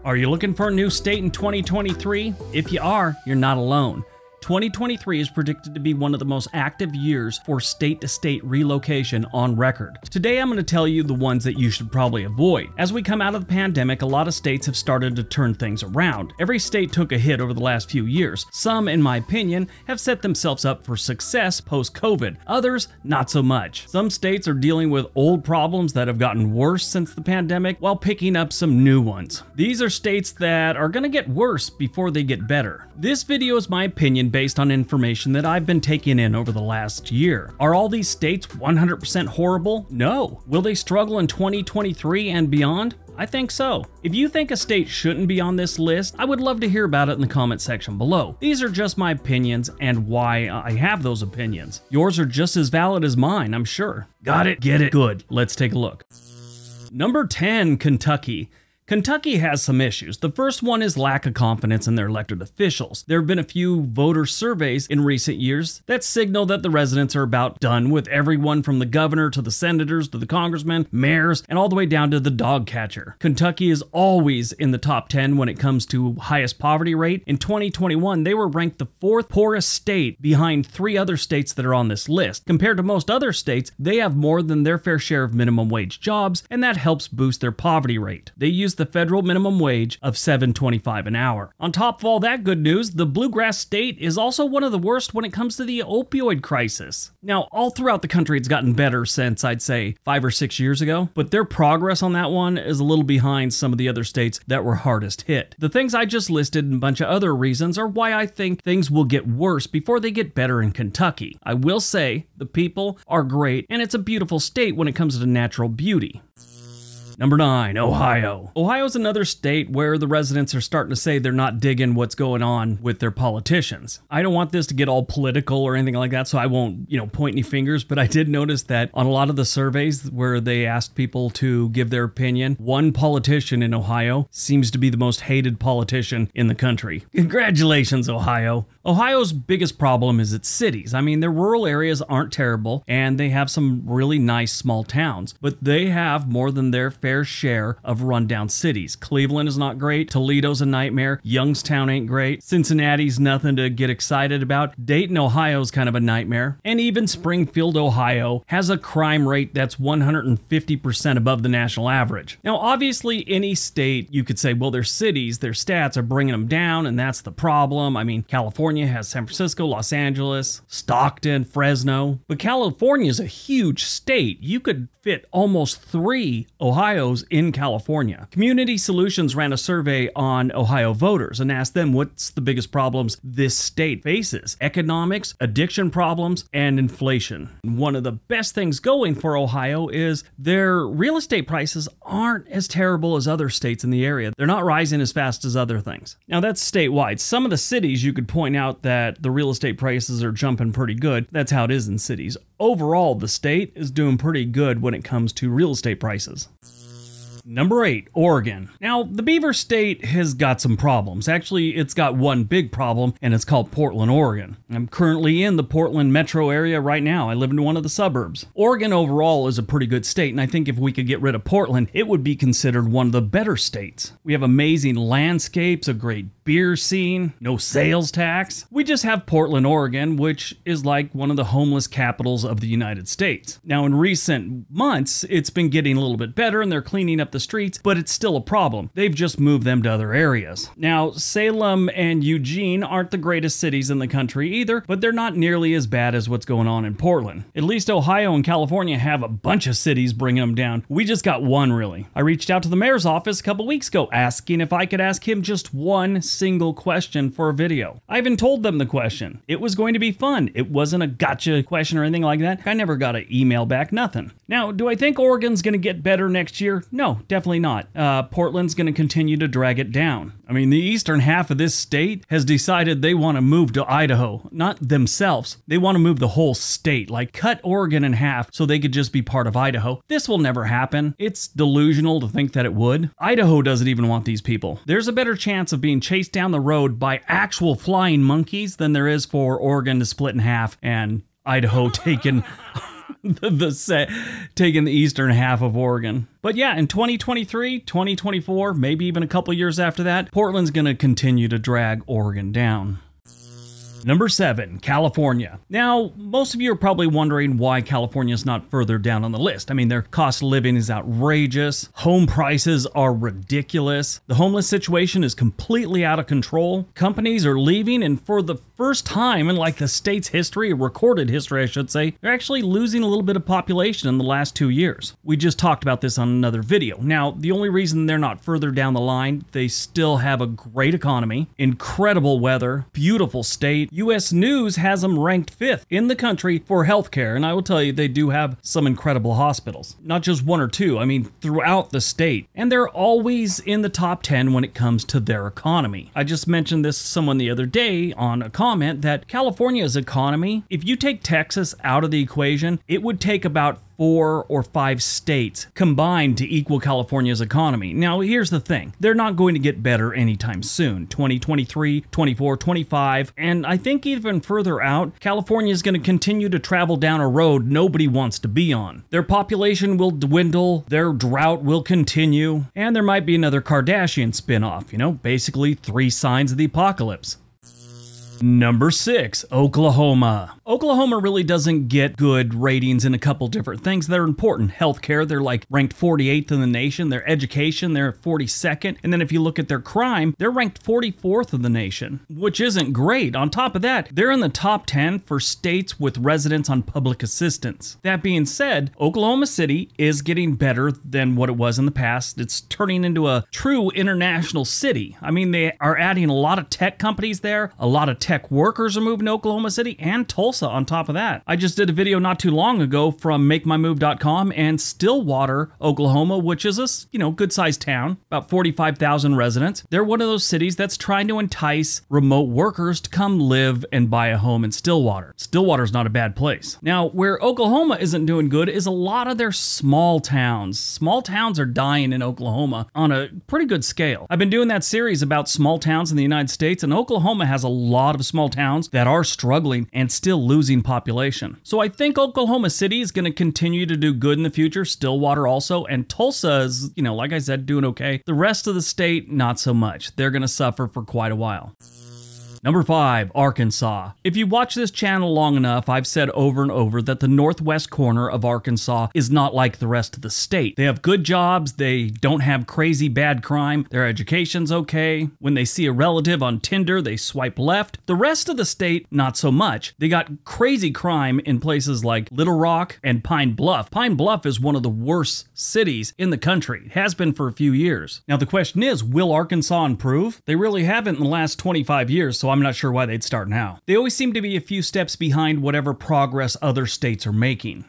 Are you looking for a new state in 2023? If you are, you're not alone. 2023 is predicted to be one of the most active years for state-to-state relocation on record. Today I'm going to tell you the ones that you should probably avoid. As we come out of the pandemic, a lot of states have started to turn things around. Every state took a hit over the last few years. Some, in my opinion, have set themselves up for success post-COVID. Others, not so much. Some states are dealing with old problems that have gotten worse since the pandemic while picking up some new ones. These are states that are going to get worse before they get better. This video is my opinion based on information that I've been taking in over the last year. Are all these states 100% horrible? No. Will they struggle in 2023 and beyond? I think so. If you think a state shouldn't be on this list, I would love to hear about it in the comment section below. These are just my opinions and why I have those opinions. Yours are just as valid as mine, I'm sure. Got it? Get it? Good. Let's take a look. Number 10, Kentucky. Kentucky has some issues. The first one is lack of confidence in their elected officials. There have been a few voter surveys in recent years that signal that the residents are about done with everyone from the governor to the senators to the congressmen, mayors, and all the way down to the dog catcher. Kentucky is always in the top 10 when it comes to highest poverty rate. In 2021, they were ranked the 4th poorest state behind 3 other states that are on this list. Compared to most other states, they have more than their fair share of minimum wage jobs, and that helps boost their poverty rate. They use the federal minimum wage of $7.25 an hour. On top of all that good news, the bluegrass state is also one of the worst when it comes to the opioid crisis. Now, all throughout the country, it's gotten better since, I'd say, 5 or 6 years ago, but their progress on that one is a little behind some of the other states that were hardest hit. The things I just listed and a bunch of other reasons are why I think things will get worse before they get better in Kentucky. I will say, the people are great, and it's a beautiful state when it comes to natural beauty. Number 9, Ohio. Ohio is another state where the residents are starting to say they're not digging what's going on with their politicians. I don't want this to get all political or anything like that, so I won't, point any fingers, but I did notice that on a lot of the surveys where they asked people to give their opinion, one politician in Ohio seems to be the most hated politician in the country. Congratulations, Ohio. Ohio's biggest problem is its cities. I mean, their rural areas aren't terrible, and they have some really nice small towns, but they have more than their fair share of rundown cities. Cleveland is not great. Toledo's a nightmare. Youngstown ain't great. Cincinnati's nothing to get excited about. Dayton, Ohio's kind of a nightmare. And even Springfield, Ohio has a crime rate that's 150% above the national average. Now, obviously, any state, you could say, well, their cities, their stats are bringing them down, and that's the problem. I mean, California has San Francisco, Los Angeles, Stockton, Fresno. But California is a huge state. You could fit almost 3 Ohio's in California. Community Solutions ran a survey on Ohio voters and asked them what's the biggest problems this state faces: economics, addiction problems, and inflation. One of the best things going for Ohio is their real estate prices aren't as terrible as other states in the area. They're not rising as fast as other things. Now that's statewide. Some of the cities you could point out that the real estate prices are jumping pretty good. That's how it is in cities. Overall, the state is doing pretty good when it comes to real estate prices. Number 8, Oregon. Now, the Beaver State has got some problems. Actually, it's got one big problem, and it's called Portland, Oregon. I'm currently in the Portland metro area right now. I live in one of the suburbs. Oregon overall is a pretty good state, and I think if we could get rid of Portland, it would be considered one of the better states. We have amazing landscapes, a great beer scene, no sales tax. We just have Portland, Oregon, which is like one of the homeless capitals of the United States. Now, in recent months, it's been getting a little bit better, and they're cleaning up the streets, but it's still a problem. They've just moved them to other areas. Now, Salem and Eugene aren't the greatest cities in the country either, but they're not nearly as bad as what's going on in Portland. At least Ohio and California have a bunch of cities bringing them down. We just got one, really. I reached out to the mayor's office a couple weeks ago asking if I could ask him just one single question for a video. I even told them the question. It was going to be fun. It wasn't a gotcha question or anything like that. I never got an email back, nothing. Now, do I think Oregon's going to get better next year? No, definitely not. Portland's going to continue to drag it down. I mean, the eastern half of this state has decided they want to move to Idaho. Not themselves. They want to move the whole state, like cut Oregon in half so they could just be part of Idaho. This will never happen. It's delusional to think that it would. Idaho doesn't even want these people. There's a better chance of being chased down the road by actual flying monkeys than there is for Oregon to split in half and Idaho taken taking the eastern half of Oregon. But yeah, in 2023, 2024, maybe even a couple years after that, Portland's going to continue to drag Oregon down. Number 7, California. Now, most of you are probably wondering why California is not further down on the list. I mean, their cost of living is outrageous. Home prices are ridiculous. The homeless situation is completely out of control. Companies are leaving, and for the first time in like the state's history, recorded history, I should say, they're actually losing a little bit of population in the last 2 years. We just talked about this on another video. Now, the only reason they're not further down the line, they still have a great economy, incredible weather, beautiful state. U.S. News has them ranked 5th in the country for healthcare, and I will tell you, they do have some incredible hospitals. Not just 1 or 2, I mean, throughout the state. And they're always in the top 10 when it comes to their economy. I just mentioned this to someone the other day on a comment that California's economy, if you take Texas out of the equation, it would take about 4 or 5 states combined to equal California's economy. Now, here's the thing. They're not going to get better anytime soon. 2023, 24, 25, and I think even further out, California is going to continue to travel down a road nobody wants to be on. Their population will dwindle, their drought will continue, and there might be another Kardashian spinoff, you know, basically 3 signs of the apocalypse. Number 6, Oklahoma. Oklahoma really doesn't get good ratings in a couple different things that are important. Healthcare, they're like ranked 48th in the nation. Their education, they're 42nd. And then if you look at their crime, they're ranked 44th in the nation, which isn't great. On top of that, they're in the top 10 for states with residents on public assistance. That being said, Oklahoma City is getting better than what it was in the past. It's turning into a true international city. I mean, they are adding a lot of tech companies there, a lot of tech workers are moving to Oklahoma City, and Tulsa on top of that. I just did a video not too long ago from MakeMyMove.com and Stillwater, Oklahoma, which is a good-sized town, about 45,000 residents. They're one of those cities that's trying to entice remote workers to come live and buy a home in Stillwater. Stillwater's not a bad place. Now, where Oklahoma isn't doing good is a lot of their small towns. Small towns are dying in Oklahoma on a pretty good scale. I've been doing that series about small towns in the United States, and Oklahoma has a lot of small towns that are struggling and still losing population. So I think Oklahoma City is going to continue to do good in the future, Stillwater also, and Tulsa is, like I said, doing okay. The rest of the state, not so much. They're going to suffer for quite a while. Number 5, Arkansas. If you watch this channel long enough, I've said over and over that the northwest corner of Arkansas is not like the rest of the state. They have good jobs, they don't have crazy bad crime, their education's okay. When they see a relative on Tinder, they swipe left. The rest of the state, not so much. They got crazy crime in places like Little Rock and Pine Bluff. Pine Bluff is one of the worst cities in the country. It has been for a few years. Now the question is, will Arkansas improve? They really haven't in the last 25 years, so I'm not sure why they'd start now. They always seem to be a few steps behind whatever progress other states are making.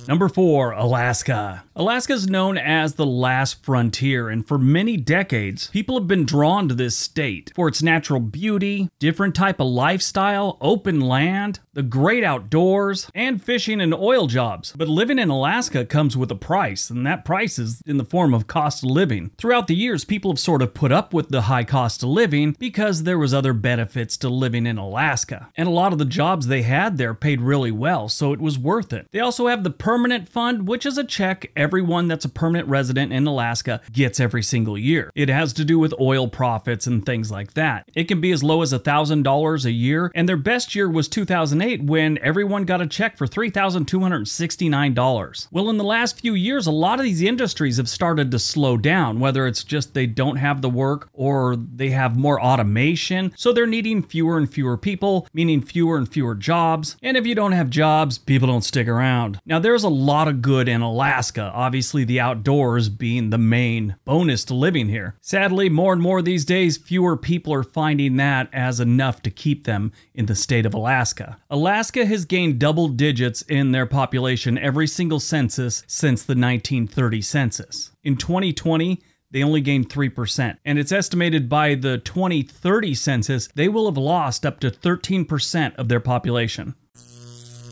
Number 4, Alaska. Alaska is known as the last frontier, and for many decades, people have been drawn to this state for its natural beauty, different type of lifestyle, open land, the great outdoors, and fishing and oil jobs. But living in Alaska comes with a price, and that price is in the form of cost of living. Throughout the years, people have sort of put up with the high cost of living because there was other benefits to living in Alaska. And a lot of the jobs they had there paid really well, so it was worth it. They also have the Permanent Fund, which is a check everyone that's a permanent resident in Alaska gets every single year. It has to do with oil profits and things like that. It can be as low as $1,000 a year, and their best year was 2008 when everyone got a check for $3,269. Well, in the last few years, a lot of these industries have started to slow down, whether it's just they don't have the work or they have more automation, so they're needing fewer and fewer people, meaning fewer and fewer jobs. And if you don't have jobs, people don't stick around. Now, there's a lot of good in Alaska, obviously the outdoors being the main bonus to living here. Sadly, more and more these days, fewer people are finding that as enough to keep them in the state of Alaska. Alaska has gained double digits in their population every single census since the 1930 census. In 2020, they only gained 3%, and it's estimated by the 2030 census, they will have lost up to 13% of their population.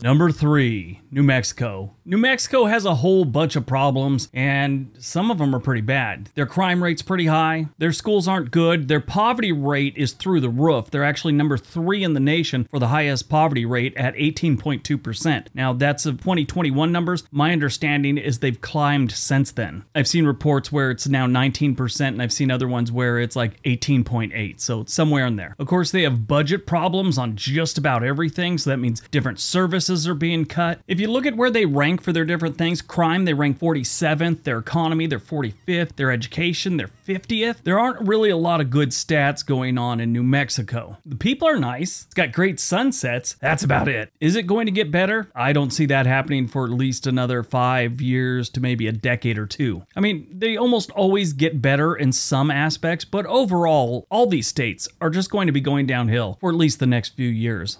Number 3, New Mexico. New Mexico has a whole bunch of problems, and some of them are pretty bad. Their crime rate's pretty high, their schools aren't good, their poverty rate is through the roof. They're actually number 3 in the nation for the highest poverty rate at 18.2%. Now, that's of 2021 numbers. My understanding is they've climbed since then. I've seen reports where it's now 19%, and I've seen other ones where it's like 18.8, so it's somewhere in there. Of course, they have budget problems on just about everything, so that means different services are being cut. If you look at where they rank for their different things, crime, they rank 47th, their economy, they're 45th, their education, they're 50th. There aren't really a lot of good stats going on in New Mexico. The people are nice, it's got great sunsets, that's about it. Is it going to get better? I don't see that happening for at least another 5 years to maybe a decade or 2. I mean, they almost always get better in some aspects, but overall, all these states are just going to be going downhill for at least the next few years.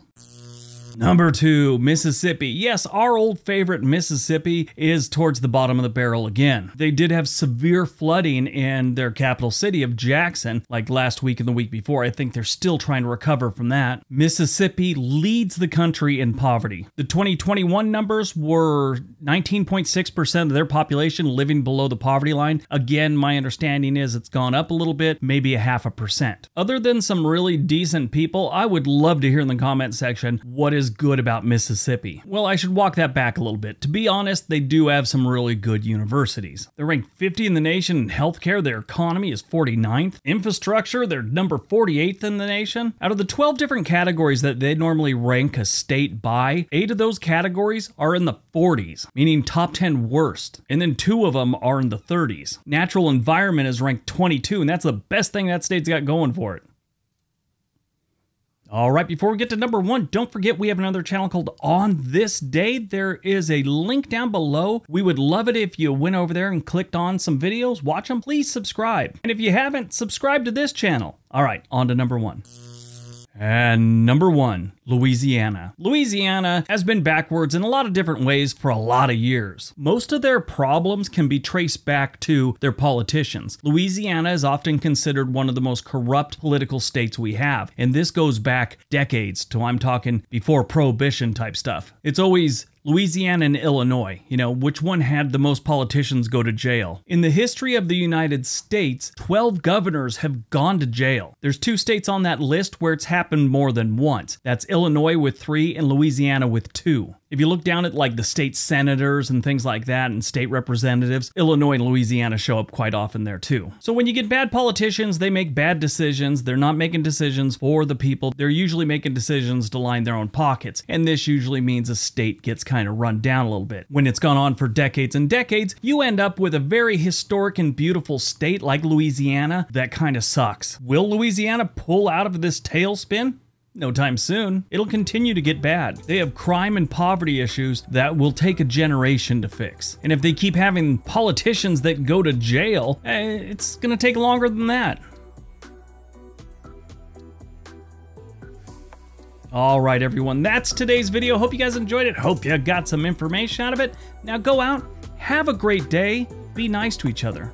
Number 2, Mississippi. Yes, our old favorite Mississippi is towards the bottom of the barrel again. They did have severe flooding in their capital city of Jackson, like last week and the week before. I think they're still trying to recover from that. Mississippi leads the country in poverty. The 2021 numbers were 19.6% of their population living below the poverty line. Again, my understanding is it's gone up a little bit, maybe 0.5%. Other than some really decent people, I would love to hear in the comment section what is good about Mississippi. Well, I should walk that back a little bit. To be honest, they do have some really good universities. They're ranked 50 in the nation in healthcare. Their economy is 49th. Infrastructure, they're number 48th in the nation. Out of the 12 different categories that they normally rank a state by, 8 of those categories are in the 40s, meaning top 10 worst. And then 2 of them are in the 30s. Natural environment is ranked 22, and that's the best thing that state's got going for it. All right, before we get to number 1, don't forget we have another channel called On This Day. There is a link down below. We would love it if you went over there and clicked on some videos, watch them, please subscribe. And if you haven't, subscribe to this channel. All right, on to number 1. And number 1, Louisiana. Louisiana has been backwards in a lot of different ways for a lot of years. Most of their problems can be traced back to their politicians. Louisiana is often considered one of the most corrupt political states we have, and this goes back decades to, I'm talking before Prohibition type stuff. It's always Louisiana and Illinois, which one had the most politicians go to jail. In the history of the United States, 12 governors have gone to jail. There's 2 states on that list where it's happened more than once. That's Illinois with 3 and Louisiana with 2. If you look down at like the state senators and things like that and state representatives, Illinois and Louisiana show up quite often there too. So when you get bad politicians, they make bad decisions. They're not making decisions for the people. They're usually making decisions to line their own pockets. And this usually means a state gets kind of run down a little bit. When it's gone on for decades and decades, you end up with a very historic and beautiful state like Louisiana that kind of sucks. Will Louisiana pull out of this tailspin? No time soon. It'll continue to get bad. They have crime and poverty issues that will take a generation to fix. And if they keep having politicians that go to jail, it's gonna take longer than that. All right, everyone, that's today's video. Hope you guys enjoyed it. Hope you got some information out of it. Now go out, have a great day, be nice to each other.